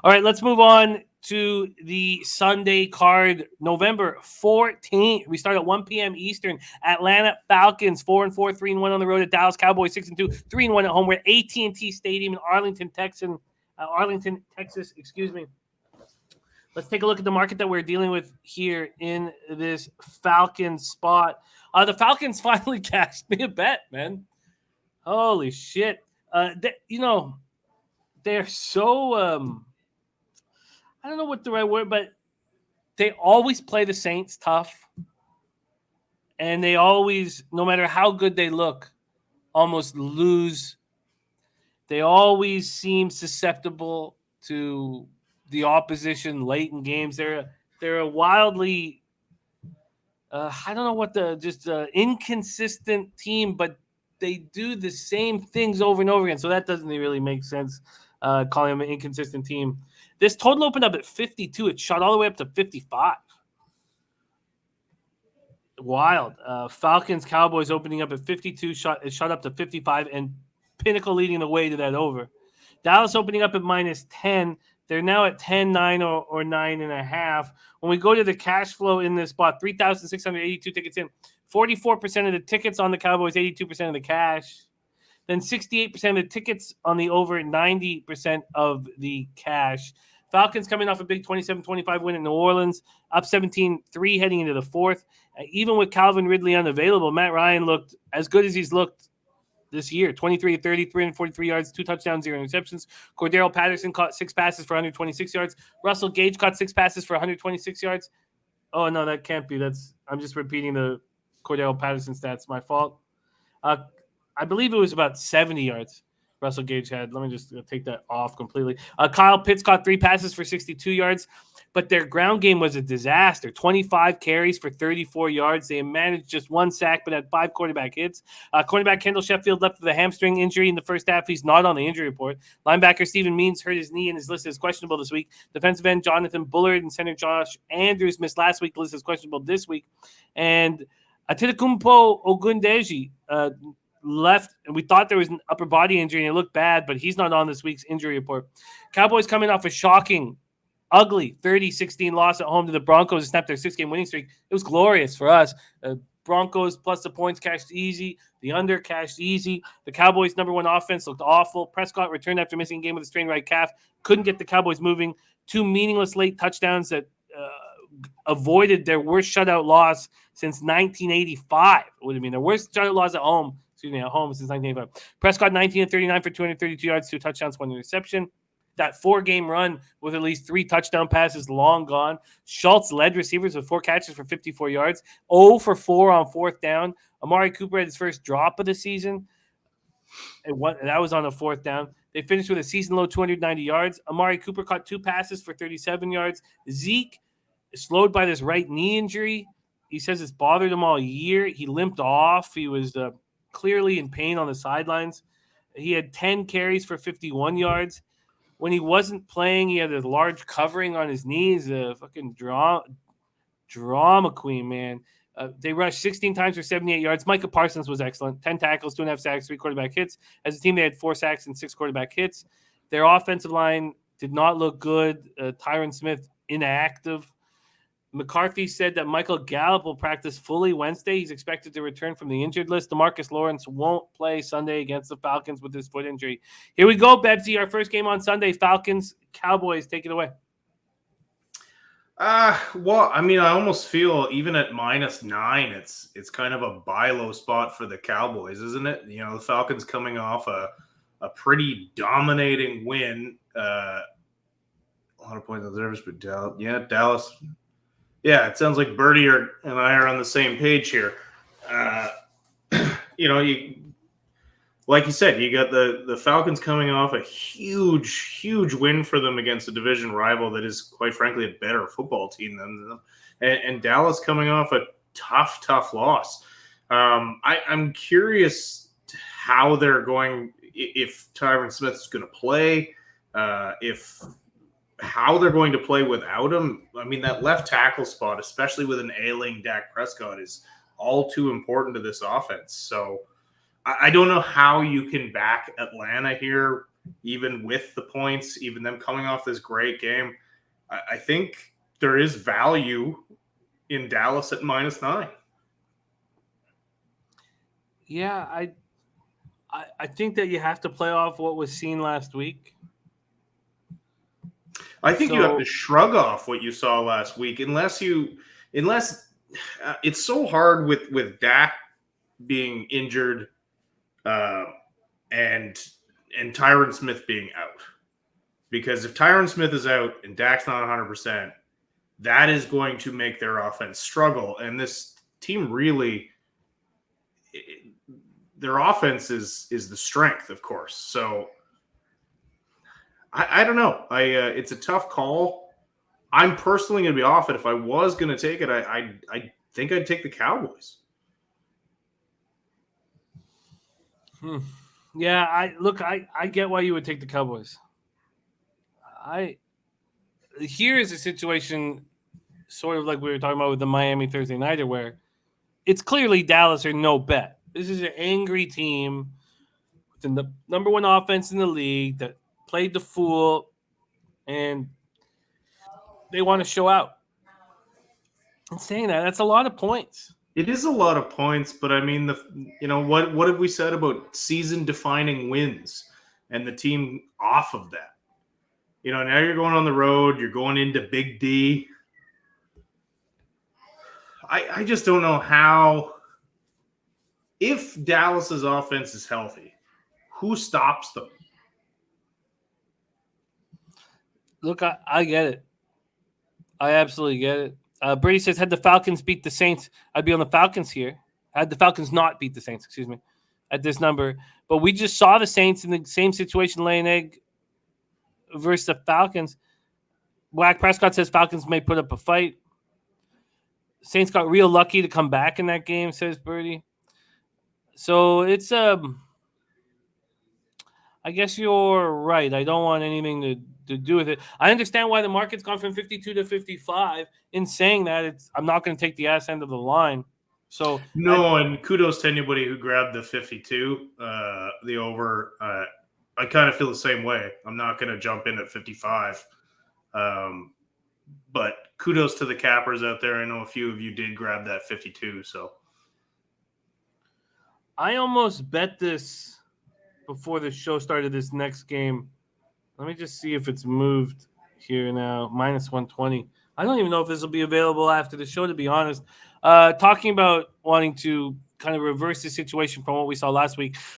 All right, let's move on to the Sunday card, November 14th. We start at 1 p.m. Eastern. Atlanta Falcons 4-4, 3-1 on the road at Dallas Cowboys 6-2, 3-1 at home. We're at AT&T Stadium in Arlington, Texas. Excuse me. Let's take a look at the market that we're dealing with here in this Falcons spot. The Falcons finally cashed me a bet, man. Holy shit! They're so I don't know what the right word, but they always play the Saints tough, and they always, no matter how good they look, almost lose. They always seem susceptible to the opposition late in games. They're a wildly I don't know what inconsistent team, but they do the same things over and over again. So that doesn't really make sense. Calling them an inconsistent team. This total opened up at 52. It shot all the way up to 55. Wild. Falcons Cowboys opening up at 52. It shot up to 55, and Pinnacle leading the way to that over. Dallas opening up at -10. They're now at 10, 9, or 9.5. When we go to the cash flow in this spot, 3,682 tickets in. 44% of the tickets on the Cowboys, 82% of the cash. Then 68% of the tickets on the over, 90% of the cash. Falcons coming off a big 27-25 win in New Orleans, up 17-3 heading into the fourth. Even with Calvin Ridley unavailable, Matt Ryan looked as good as he's looked this year. 23-30, 343 yards, 2 touchdowns, 0 interceptions. Cordero Patterson caught 6 passes for 126 yards. Russell Gage caught 6 passes for 126 yards. Oh, no, that can't be. I'm just repeating the Cordero Patterson stats. My fault. I believe it was about 70 yards Russell Gage had. Let me just take that off completely. Kyle Pitts caught 3 passes for 62 yards, but their ground game was a disaster. 25 carries for 34 yards. They managed just 1 sack, but had 5 quarterback hits. Cornerback Kendall Sheffield left with a hamstring injury in the first half. He's not on the injury report. Linebacker Stephen Means hurt his knee and is listed as questionable this week. Defensive end Jonathan Bullard and center Josh Andrews missed last week, listed as questionable this week. And Atitakumpo Ogundeji left, and we thought there was an upper body injury, and it looked bad, but he's not on this week's injury report. Cowboys coming off a shocking, ugly 30-16 loss at home to the Broncos to snap their 6-game winning streak. It was glorious for us. Broncos plus the points cashed easy. The under cashed easy. The Cowboys' number 1 offense looked awful. Prescott returned after missing a game with a strained right calf. Couldn't get the Cowboys moving. 2 meaningless late touchdowns that avoided their worst shutout loss since 1985. It would have been their worst shutout loss at home since 1985. Prescott 19-39 for 232 yards, 2 touchdowns, 1 interception. That 4-game run with at least 3 touchdown passes long gone. Schultz led receivers with 4 catches for 54 yards. 0 for 4 on 4th down. Amari Cooper had his first drop of the season. And that was on a 4th down. They finished with a season-low 290 yards. Amari Cooper caught 2 passes for 37 yards. Zeke, slowed by this right knee injury. He says it's bothered him all year. He limped off. He was clearly in pain on the sidelines. He had 10 carries for 51 yards. When he wasn't playing, he had a large covering on his knees. A fucking drama queen, man. They rushed 16 times for 78 yards. Micah Parsons was excellent. 10 tackles, 2.5 sacks, 3 quarterback hits. As a team, they had 4 sacks and 6 quarterback hits. Their offensive line did not look good. Tyron Smith inactive. McCarthy said that Michael Gallup will practice fully Wednesday. He's expected to return from the injured list. DeMarcus Lawrence won't play Sunday against the Falcons with his foot injury. Here we go, Bebsie. Our first game on Sunday. Falcons, Cowboys. Take it away. Well, I mean, I almost feel even at -9, it's kind of a buy low spot for the Cowboys, isn't it? You know, the Falcons coming off a pretty dominating win. A lot of points on the service, but Dallas. Yeah, it sounds like Bertie and I are on the same page here. Like you said, you got the Falcons coming off a huge win for them against a division rival that is, quite frankly, a better football team than them. And Dallas coming off a tough loss. I'm curious how they're going, if Tyron Smith's going to play, how they're going to play without him. I mean, that left tackle spot, especially with an ailing Dak Prescott, is all too important to this offense. So I don't know how you can back Atlanta here. even with the points, even them coming off this great game. I think there is value in Dallas at -9. Yeah, I think that you have to play off what was seen last week. I think you have to shrug off what you saw last week, unless it's so hard with Dak being injured and Tyron Smith being out. Because if Tyron Smith is out and Dak's not 100%, that is going to make their offense struggle. And this team really, their offense is the strength, of course. So I don't know. It's a tough call. I'm personally going to be off it. If I was going to take it, I think I'd take the Cowboys. Yeah, I get why you would take the Cowboys. Here is a situation sort of like we were talking about with the Miami Thursday Nighter, where it's clearly Dallas or no bet. This is an angry team with the number one offense in the league that played the fool, and they want to show out. I'm saying that's a lot of points. It is a lot of points, but I mean, what have we said about season-defining wins and the team off of that? Now you're going on the road. You're going into Big D. I just don't know how. If Dallas's offense is healthy, who stops them? Look, I get it. I absolutely get it. Brady says, had the Falcons beat the Saints, I'd be on the Falcons here. Had the Falcons not beat the Saints, at this number. But we just saw the Saints in the same situation lay an egg versus the Falcons. Black Prescott says Falcons may put up a fight. Saints got real lucky to come back in that game, says Birdie. So it's I guess you're right. I don't want anything to do with it. I understand why the market's gone from 52 to 55. In saying that, I'm not going to take the ass end of the line. So and kudos to anybody who grabbed the 52, the over. I kind of feel the same way. I'm not going to jump in at 55. But kudos to the cappers out there. I know a few of you did grab that 52. So I almost bet this before the show started, this next game. Let me just see if it's moved here now. -120. I don't even know if this will be available after the show, to be honest. Talking about wanting to kind of reverse the situation from what we saw last week.